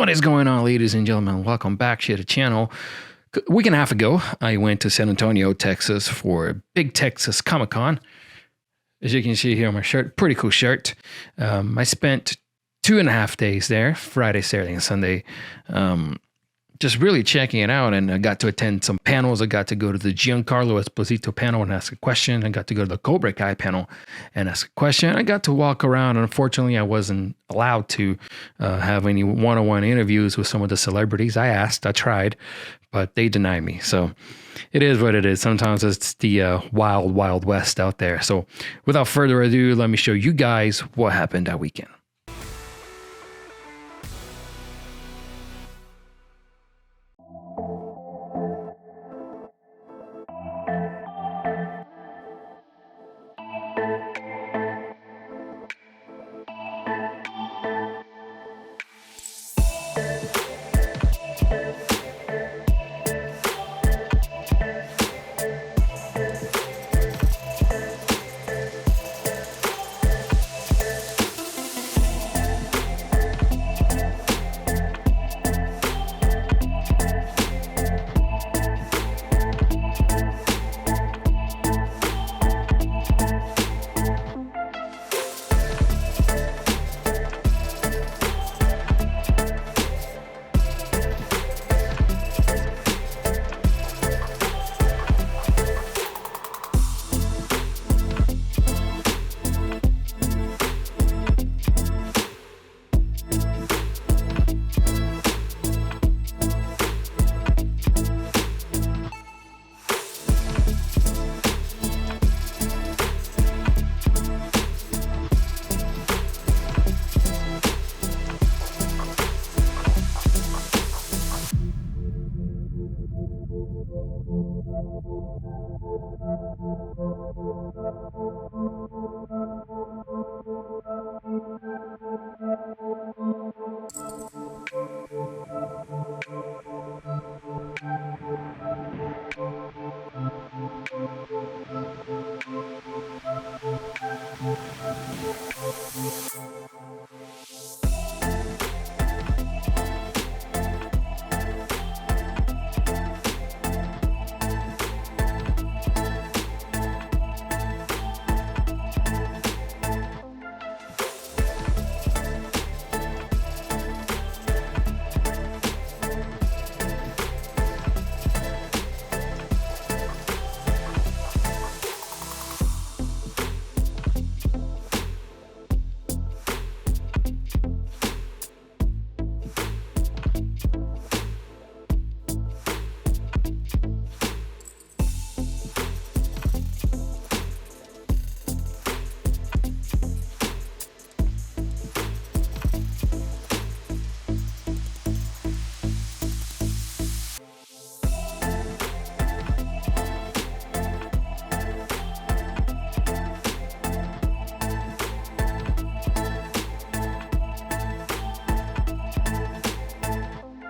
What is going on, ladies and gentlemen? Welcome back to the channel. A week and a half ago, I went to San Antonio, Texas for Big Texas Comic Con. As you can see here on my shirt, pretty cool shirt. I spent 2.5 days there, Friday, Saturday, and Sunday, just really checking it out. And I got to attend some panels. I got to go to the Giancarlo Esposito panel and ask a question. I got to go to the Cobra panel and ask a question. I got to walk around. Unfortunately, I wasn't allowed to have any one-on-one interviews with some of the celebrities. I asked, I tried, but they denied me. So it is what it is. Sometimes it's the wild, wild west out there. So without further ado, let me show you guys what happened that weekend.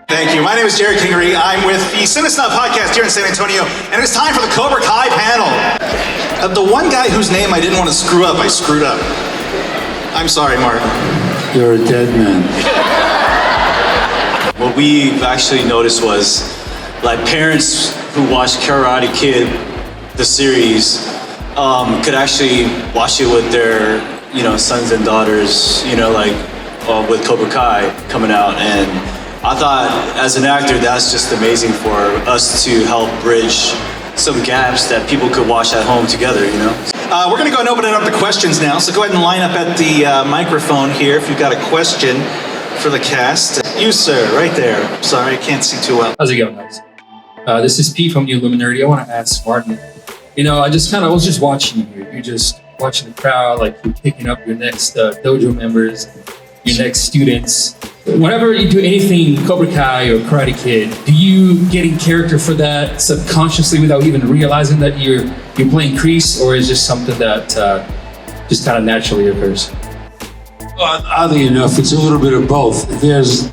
Thank you. My name is Jared Kingery. I'm with the Cinesnub podcast here in San Antonio, and it's time for the Cobra Kai panel. The one guy whose name I didn't want to screw up, I screwed up. I'm sorry, Martin. You're a dead man. What we actually noticed was, like, parents who watch Karate Kid, the series, could actually watch it with their, sons and daughters, with Cobra Kai coming out. And I thought, as an actor, that's just amazing for us to help bridge some gaps that people could watch at home together, We're going to go and open it up to questions now, so go ahead and line up at the microphone here if you've got a question for the cast. You, sir, right there. Sorry, I can't see too well. How's it going, guys? This is Pete from Illuminerdi. I want to ask Martin, I was just watching you. You're just watching the crowd, like you're picking up your next dojo members, your next students. Whenever you do anything Cobra Kai or Karate Kid, do you get in character for that subconsciously without even realizing that you're playing Kreese, or is it just something that just kind of naturally occurs? Well, oddly enough, it's a little bit of both. There's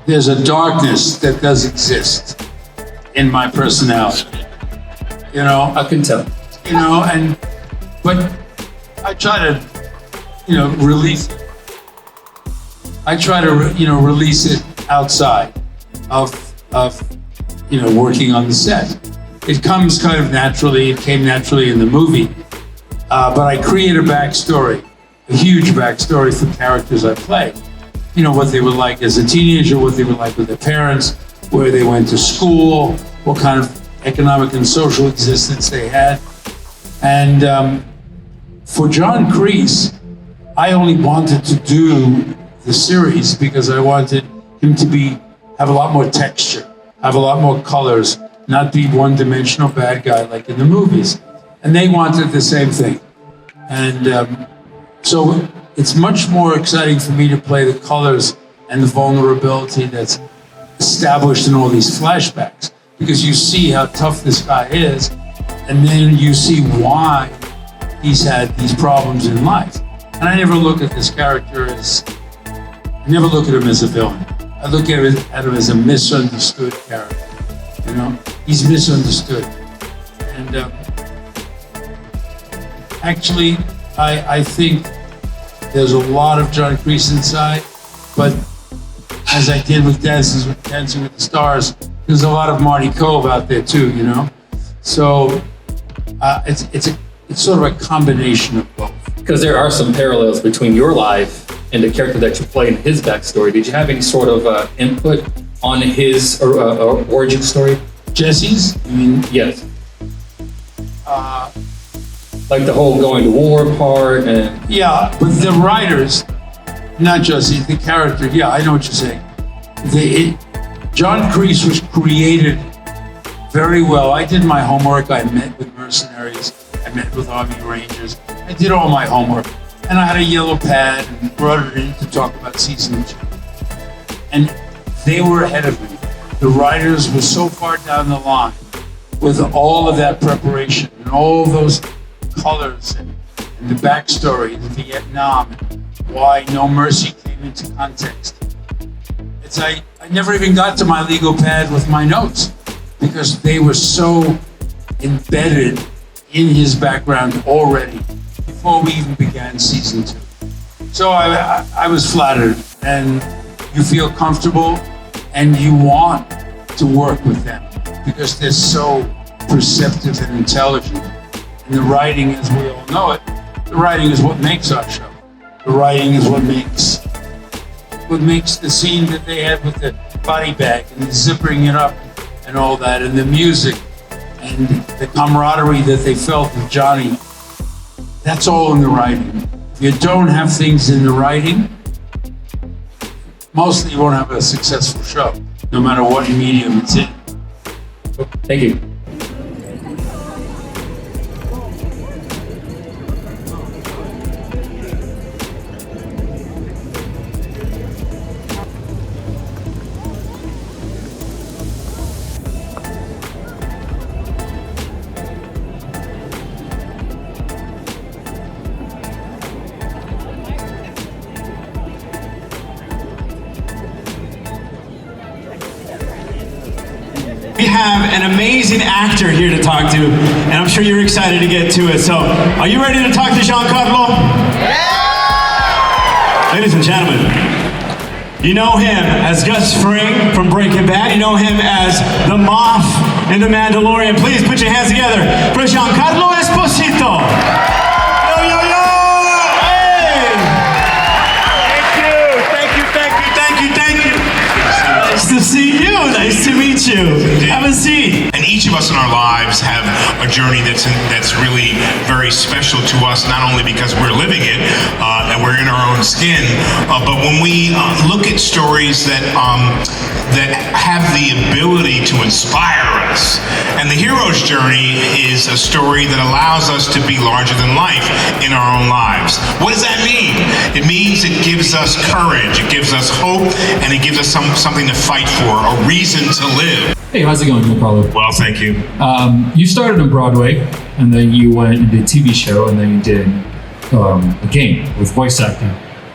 a darkness that does exist in my personality. I can tell. But I try to, release it. I try to, release it outside of working on the set. It comes kind of naturally. It came naturally in the movie, but I create a backstory, a huge backstory for characters I play. What they were like as a teenager, what they were like with their parents, where they went to school, what kind of economic and social existence they had. And for John Kreese, I only wanted to do the series because I wanted him to have a lot more texture, have a lot more colors, not be one-dimensional bad guy like in the movies. And they wanted the same thing. And so it's much more exciting for me to play the colors and the vulnerability that's established in all these flashbacks, because you see how tough this guy is, and then you see why he's had these problems in life. And I never look at this character I never look at him as a villain. I look at him as a misunderstood character. He's misunderstood. And actually, I think there's a lot of John Kreese inside, but as I did with Dancing with the Stars, there's a lot of Marty Cove out there too, So it's sort of a combination of both. Because there are some parallels between your life and the character that you play in his backstory. Did you have any sort of input on his origin story? Jesse's? Yes. Like the whole going to war part and... Yeah, but the writers, not Jesse, the character, yeah, I know what you're saying. John Kreese was created very well. I did my homework. I met with mercenaries. I met with Army Rangers. I did all my homework. And I had a yellow pad and brought it in to talk about season 2. And they were ahead of me. The writers were so far down the line with all of that preparation and all those colors and the backstory, the Vietnam, and why No Mercy came into context. I never even got to my legal pad with my notes because they were so embedded in his background already before we even began season 2. So I was flattered, and you feel comfortable and you want to work with them because they're so perceptive and intelligent. And the writing, as we all know it, the writing is what makes our show. The writing is what makes the scene that they had with the body bag and the zippering it up and all that, and the music and the camaraderie that they felt with Johnny. That's all in the writing. If you don't have things in the writing, mostly you won't have a successful show, no matter what medium it's in. Thank you. We have an amazing actor here to talk to, and I'm sure you're excited to get to it. So, are you ready to talk to Giancarlo? Yeah! Ladies and gentlemen, you know him as Gus Fring from Breaking Bad. You know him as the Moth in The Mandalorian. Please put your hands together for Giancarlo Esposito. Yo, yo, yo! Hey! Thank you. Nice to see you. Nice to meet you. Have a seat. And each of us in our lives have a journey that's really very special to us, not only because we're living it and we're in our own skin, but when we look at stories that have the ability to inspire us. And the hero's journey is a story that allows us to be larger than life in our own lives. What does that mean? It means it gives us courage, it gives us hope, and it gives us something to fight for, a reason to live. Hey, how's it going, Giancarlo? Well, thank you. You started on Broadway, and then you went and did a TV show, and then you did a game with voice acting.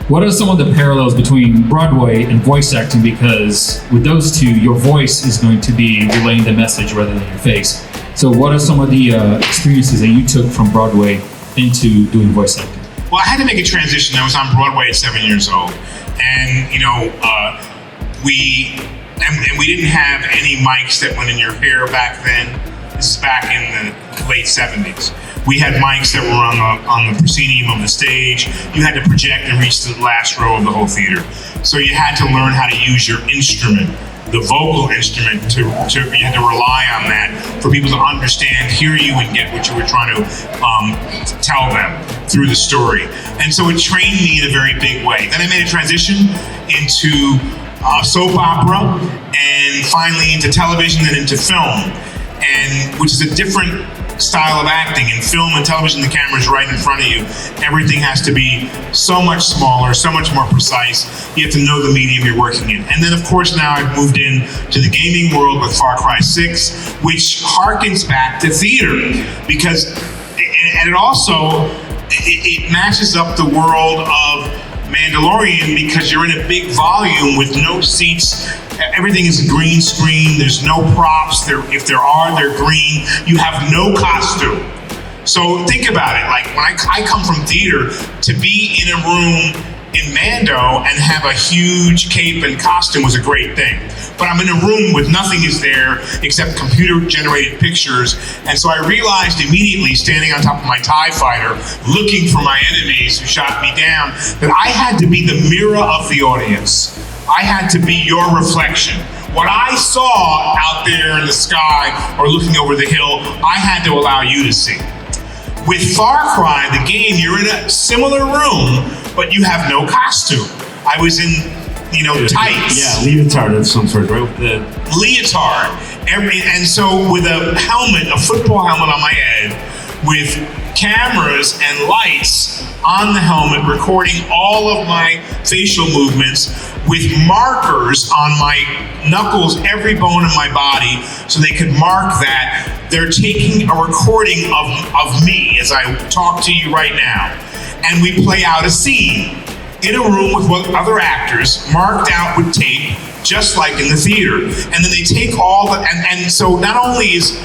What are some of the parallels between Broadway and voice acting? Because with those two, your voice is going to be relaying the message rather than your face. So what are some of the experiences that you took from Broadway into doing voice acting? Well, I had to make a transition. I was on Broadway at 7 years old. And, and we didn't have any mics that went in your hair back then. This is back in the late 70s. We had mics that were on the proscenium of the stage. You had to project and reach the last row of the whole theater. So you had to learn how to use your instrument, the vocal instrument, you had to rely on that for people to understand, hear you, and get what you were trying to tell them through the story. And so it trained me in a very big way. Then I made a transition into soap opera, and finally into television, and into film, and which is a different style of acting. In film and television, the camera's right in front of you. Everything has to be so much smaller, so much more precise. You have to know the medium you're working in. And then, of course, now I've moved in to the gaming world with Far Cry 6, which harkens back to theater, because, and it also, it matches up the world of Mandalorian, because you're in a big volume with no seats. Everything is green screen. There's no props. If there are, they're green. You have no costume. So think about it. Like, when I come from theater, to be in a room in Mando and have a huge cape and costume was a great thing. But I'm in a room with nothing is there except computer-generated pictures. And so I realized immediately, standing on top of my TIE fighter, looking for my enemies who shot me down, that I had to be the mirror of the audience. I had to be your reflection. What I saw out there in the sky or looking over the hill, I had to allow you to see. With Far Cry, the game, you're in a similar room, but you have no costume. I was in, tights. Yeah, leotard of some sort, right? With the leotard. And so with a helmet, a football helmet on my head, with cameras and lights on the helmet, recording all of my facial movements, with markers on my knuckles, every bone in my body, so they could mark that. They're taking a recording of me as I talk to you right now. And we play out a scene in a room with other actors, marked out with tape, just like in the theater. And then they take all the, and so not only is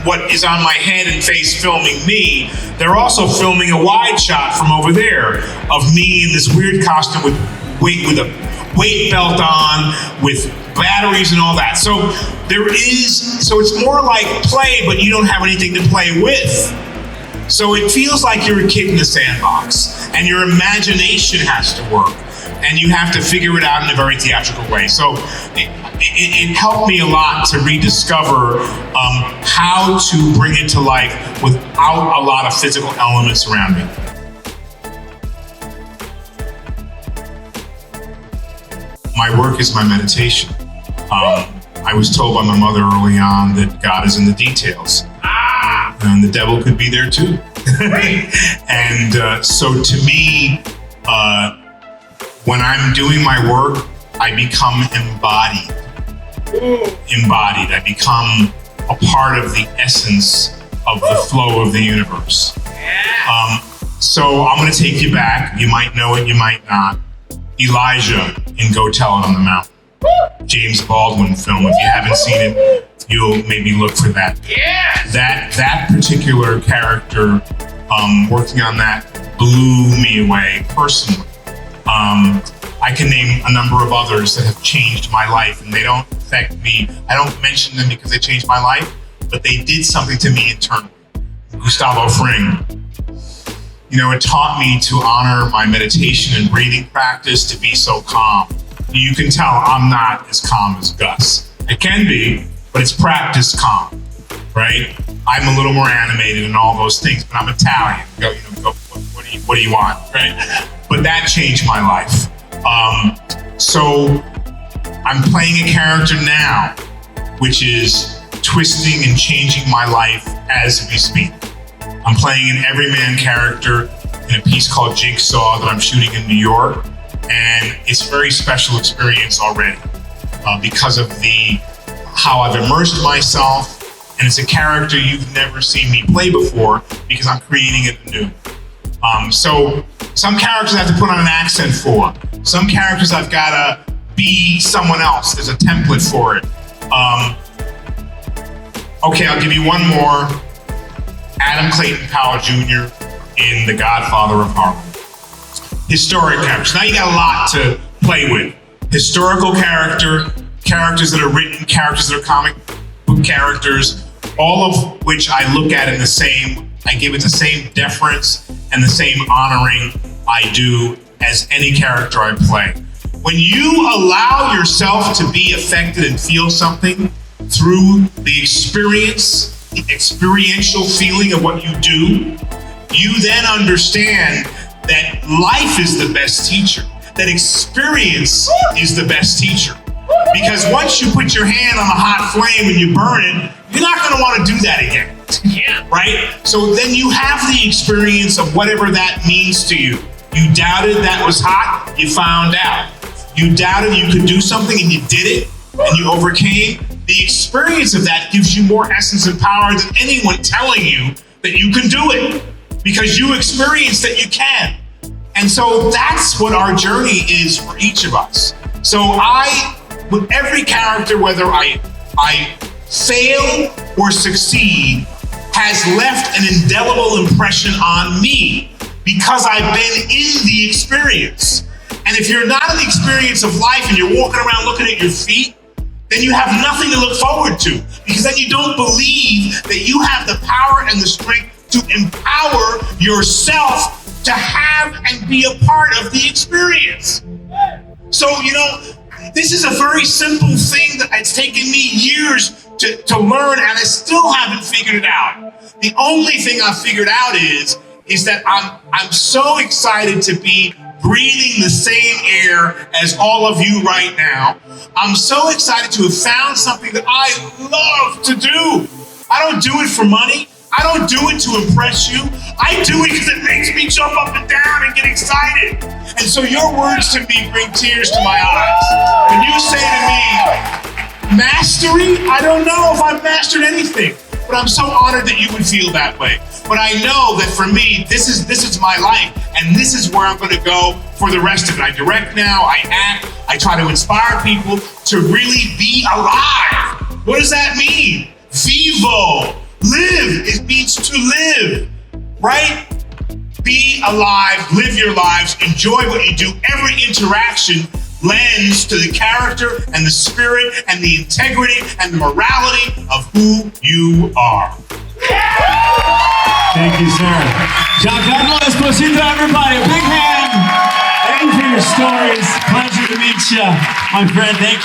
what is on my head and face filming me, they're also filming a wide shot from over there of me in this weird costume with a weight belt on, with batteries and all that. So it's more like play, but you don't have anything to play with. So it feels like you're a kid in a sandbox, and your imagination has to work, and you have to figure it out in a very theatrical way. So it helped me a lot to rediscover how to bring it to life without a lot of physical elements around me. My work is my meditation. I was told by my mother early on that God is in the details. And the devil could be there too. And so to me, when I'm doing my work, I become embodied. I become a part of the essence of the flow of the universe. So I'm going to take you back. You might know it, you might not. Elijah in Go Tell It on the Mountain. James Baldwin film. If you haven't seen it, you'll maybe look for that. Yes! That particular character, working on that, blew me away personally. I can name a number of others that have changed my life, and they don't affect me. I don't mention them because they changed my life, but they did something to me internally. Gustavo Fring. It taught me to honor my meditation and breathing practice, to be so calm. You can tell I'm not as calm as Gus. It can be, but it's practice calm, right? I'm a little more animated and all those things, but I'm Italian. What do you want, right? But that changed my life. So I'm playing a character now, which is twisting and changing my life as we speak. I'm playing an everyman character in a piece called Jigsaw that I'm shooting in New York. And it's a very special experience already because of how I've immersed myself. And it's a character you've never seen me play before because I'm creating it anew. So some characters I have to put on an accent for. Some characters I've got to be someone else. There's a template for it. Okay, I'll give you one more. Adam Clayton Powell Jr. in The Godfather of Harlem. Historic characters. Now you got a lot to play with. historical characters that are written, characters that are comic book characters, all of which I look at in the same, I give it the same deference and the same honoring I do as any character I play. When you allow yourself to be affected and feel something through the experience, the experiential feeling of what you do, you then understand that life is the best teacher, that experience is the best teacher. Because once you put your hand on the hot flame and you burn it, you're not gonna wanna do that again, right? So then you have the experience of whatever that means to you. You doubted that was hot, you found out. You doubted you could do something and you did it, and you overcame. The experience of that gives you more essence and power than anyone telling you that you can do it, because you experienced that you can. And so that's what our journey is for each of us. So with every character, whether I fail or succeed, has left an indelible impression on me because I've been in the experience. And if you're not in the experience of life and you're walking around looking at your feet, then you have nothing to look forward to, because then you don't believe that you have the power and the strength to empower yourself to have and be a part of the experience. So, this is a very simple thing that it's taken me years to learn, and I still haven't figured it out. The only thing I've figured out is that I'm so excited to be breathing the same air as all of you right now. I'm so excited to have found something that I love to do. I don't do it for money. I don't do it to impress you. I do it because it makes me jump up and down and get excited. And so your words to me bring tears to my eyes. When you say to me, mastery, I don't know if I've mastered anything, but I'm so honored that you would feel that way. But I know that for me, this is my life, and this is where I'm going to go for the rest of it. I direct now, I act, I try to inspire people to really be alive. What does that mean? Vivo. Live, it means to live, right? Be alive, live your lives, enjoy what you do. Every interaction lends to the character and the spirit and the integrity and the morality of who you are. Thank you, sir. Giancarlo Esposito, everybody, a big hand. Thank you for your stories. Pleasure to meet you, my friend. Thank you.